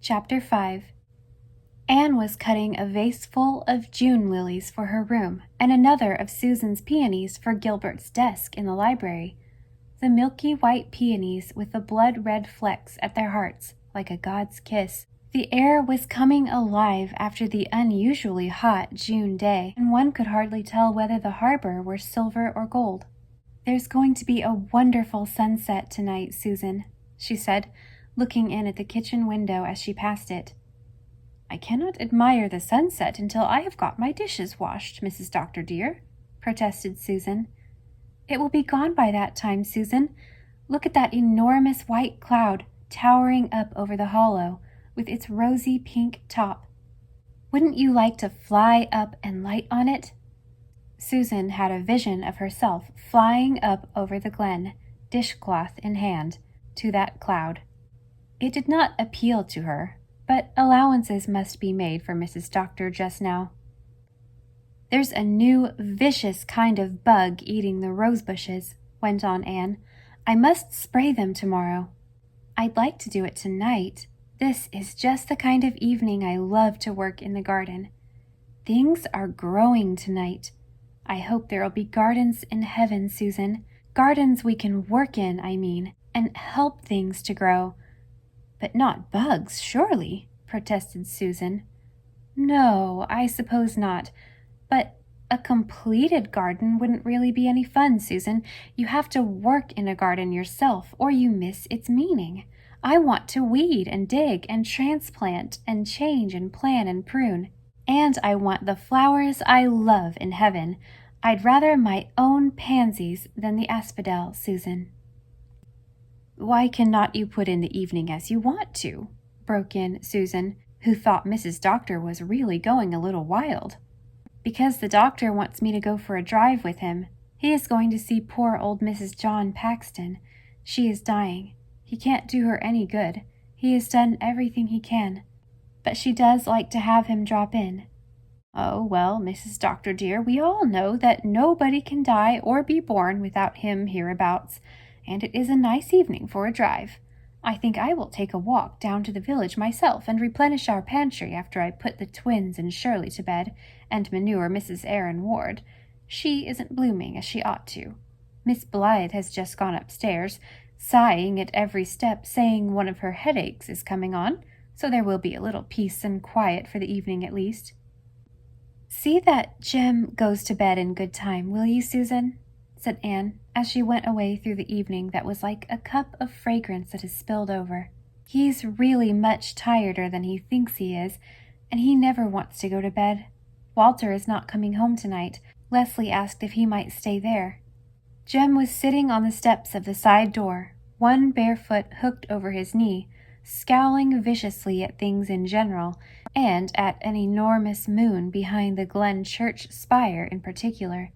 Chapter 5. Anne was cutting a vase full of June lilies for her room and another of Susan's peonies for Gilbert's desk in the library. The milky white peonies with the blood-red flecks at their hearts, like a god's kiss. The air was coming alive after the unusually hot June day, and one could hardly tell whether the harbor were silver or gold. "There's going to be a wonderful sunset tonight, Susan," she said, looking in at the kitchen window as she passed it. "I cannot admire the sunset until I have got my dishes washed, Mrs. Dr. dear," protested Susan. "It will be gone by that time, Susan. Look at that enormous white cloud towering up over the hollow, with its rosy pink top. Wouldn't you like to fly up and light on it?" Susan had a vision of herself flying up over the glen, dishcloth in hand, to that cloud. It did not appeal to her, but allowances must be made for Mrs. Doctor just now. "There's a new, vicious kind of bug eating the rose bushes," went on Anne. "I must spray them tomorrow. I'd like to do it tonight. This is just the kind of evening I love to work in the garden. Things are growing tonight. I hope there'll be gardens in heaven, Susan. Gardens we can work in, I mean, and help things to grow." "But not bugs, surely," protested Susan. "No, I suppose not. But a completed garden wouldn't really be any fun, Susan. You have to work in a garden yourself, or you miss its meaning. I want to weed and dig and transplant and change and plan and prune. And I want the flowers I love in heaven. I'd rather my own pansies than the asphodel, Susan." "Why cannot you put in the evening as you want to?" broke in Susan, who thought Mrs. Doctor was really going a little wild. "Because the doctor wants me to go for a drive with him. He is going to see poor old Mrs. John Paxton. She is dying. He can't do her any good. He has done everything he can. But she does like to have him drop in." "Oh, well, Mrs. Doctor dear, we all know that nobody can die or be born without him hereabouts, and it is a nice evening for a drive. I think I will take a walk down to the village myself and replenish our pantry after I put the twins and Shirley to bed, and manure Mrs. Aaron Ward. She isn't blooming as she ought to. Miss Blythe has just gone upstairs, sighing at every step, saying one of her headaches is coming on, so there will be a little peace and quiet for the evening at least." "See that Jem goes to bed in good time, will you, Susan?" said Anne, as she went away through the evening that was like a cup of fragrance that has spilled over. "He's really much tireder than he thinks he is, and he never wants to go to bed. Walter is not coming home tonight. Leslie asked if he might stay there." Jem was sitting on the steps of the side door, one bare foot hooked over his knee, scowling viciously at things in general, and at an enormous moon behind the Glen church spire in particular.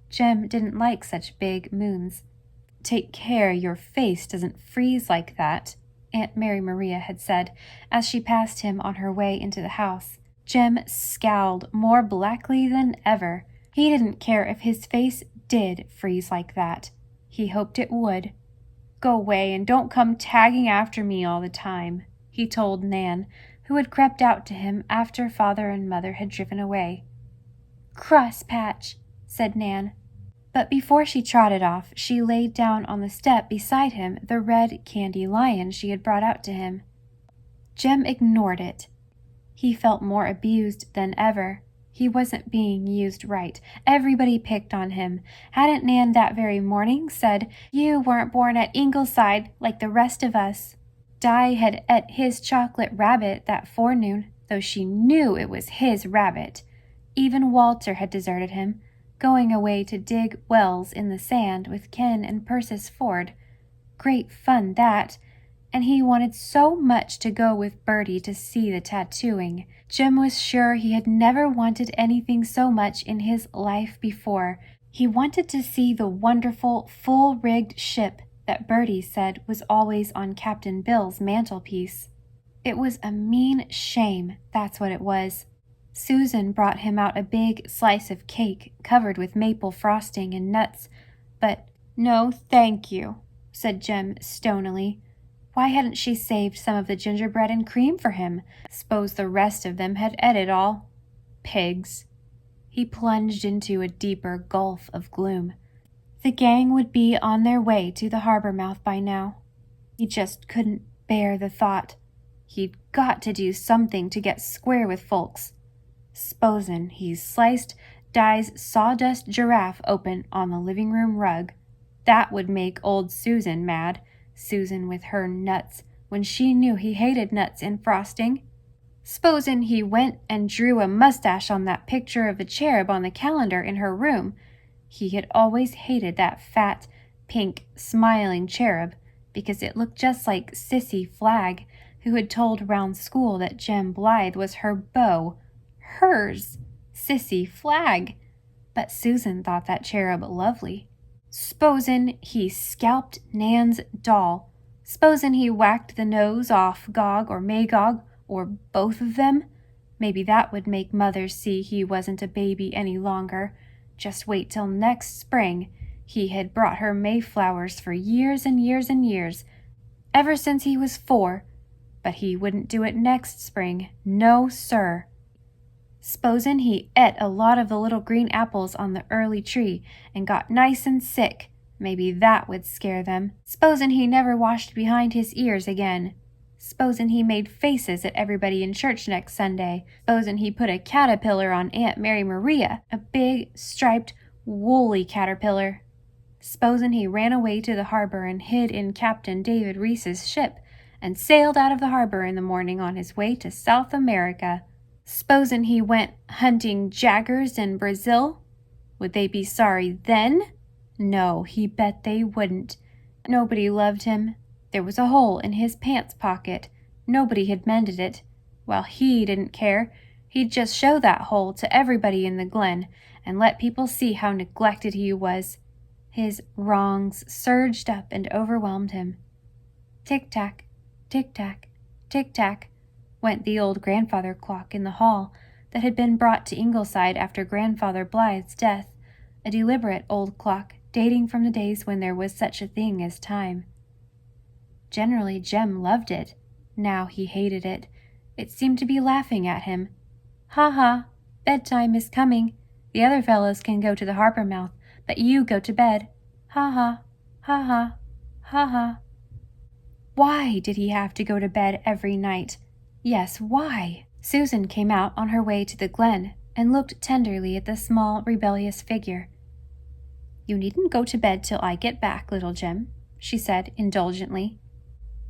Jem didn't like such big moons. "Take care your face doesn't freeze like that," Aunt Mary Maria had said, as she passed him on her way into the house. Jem scowled more blackly than ever. He didn't care if his face did freeze like that. He hoped it would. "Go away and don't come tagging after me all the time," he told Nan, who had crept out to him after Father and Mother had driven away. "Crosspatch," said Nan. But before she trotted off, she laid down on the step beside him the red candy lion she had brought out to him. Jem ignored it. He felt more abused than ever. He wasn't being used right. Everybody picked on him. Hadn't Nan that very morning said, "You weren't born at Ingleside like the rest of us"? Di had ate his chocolate rabbit that forenoon, though she knew it was his rabbit. Even Walter had deserted him, going away to dig wells in the sand with Ken and Persis Ford. Great fun, that. And he wanted so much to go with Bertie to see the tattooing. Jem was sure he had never wanted anything so much in his life before. He wanted to see the wonderful, full-rigged ship that Bertie said was always on Captain Bill's mantelpiece. It was a mean shame, that's what it was. Susan brought him out a big slice of cake covered with maple frosting and nuts, but "No, thank you," said Jem stonily. Why hadn't she saved some of the gingerbread and cream for him? S'pose the rest of them had ate it all. Pigs. He plunged into a deeper gulf of gloom. The gang would be on their way to the harbor mouth by now. He just couldn't bear the thought. He'd got to do something to get square with folks. S'posen he sliced Di's sawdust giraffe open on the living room rug. That would make old Susan mad. Susan with her nuts, when she knew he hated nuts in frosting. S'posen he went and drew a mustache on that picture of the cherub on the calendar in her room. He had always hated that fat, pink, smiling cherub, because it looked just like Sissy Flagg, who had told round school that Jem Blythe was her beau. Hers! Sissy Flagg! But Susan thought that cherub lovely. S'posen he scalped Nan's doll. S'posen he whacked the nose off Gog or Magog, or both of them. Maybe that would make Mother see he wasn't a baby any longer. Just wait till next spring. He had brought her Mayflowers for years and years and years, ever since he was 4. But he wouldn't do it next spring. No, sir. S'posen he ate a lot of the little green apples on the early tree and got nice and sick. Maybe that would scare them. S'posen he never washed behind his ears again. S'posen he made faces at everybody in church next Sunday. S'posen he put a caterpillar on Aunt Mary Maria, a big, striped, woolly caterpillar. S'posen he ran away to the harbor and hid in Captain David Reese's ship, and sailed out of the harbor in the morning on his way to South America. S'posen he went hunting jaggers in Brazil? Would they be sorry then? No, he bet they wouldn't. Nobody loved him. There was a hole in his pants pocket. Nobody had mended it. Well, he didn't care. He'd just show that hole to everybody in the glen, and let people see how neglected he was. His wrongs surged up and overwhelmed him. Tick-tack, tick-tack, tick-tack, went the old grandfather clock in the hall that had been brought to Ingleside after Grandfather Blythe's death, a deliberate old clock dating from the days when there was such a thing as time. Generally, Jem loved it. Now he hated it. It seemed to be laughing at him. Ha-ha, bedtime is coming. The other fellows can go to the harbor mouth, but you go to bed. Ha-ha, ha-ha, ha-ha. Why did he have to go to bed every night? Yes, why? Susan came out on her way to the glen and looked tenderly at the small, rebellious figure. You needn't go to bed till I get back, little Jem, she said indulgently.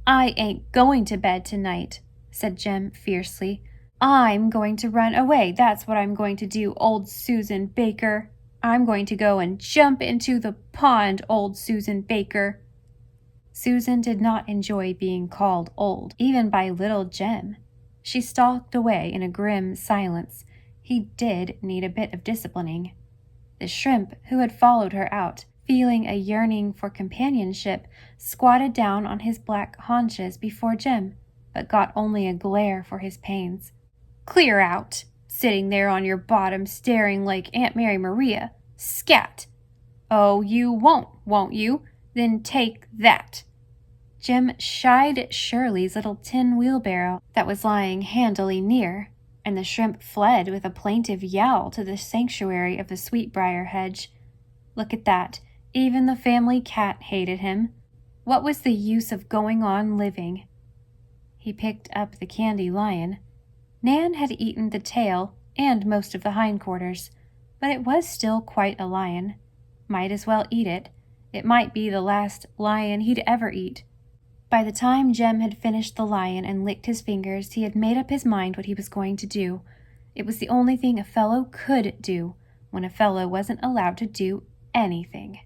I ain't going to bed tonight, said Jem fiercely. I'm going to run away. That's what I'm going to do, old Susan Baker. I'm going to go and jump into the pond, old Susan Baker. Susan did not enjoy being called old, even by little Jem. She stalked away in a grim silence. He did need a bit of disciplining. The shrimp, who had followed her out, feeling a yearning for companionship, squatted down on his black haunches before Jem, but got only a glare for his pains. Clear out! Sitting there on your bottom staring like Aunt Mary Maria. Scat! Oh, you won't you? Then take that! Jem shied Shirley's little tin wheelbarrow that was lying handily near, and the shrimp fled with a plaintive yowl to the sanctuary of the sweetbriar hedge. Look at that. Even the family cat hated him. What was the use of going on living? He picked up the candy lion. Nan had eaten the tail and most of the hindquarters, but it was still quite a lion. Might as well eat it. It might be the last lion he'd ever eat. By the time Jem had finished the lion and licked his fingers, he had made up his mind what he was going to do. It was the only thing a fellow could do when a fellow wasn't allowed to do anything.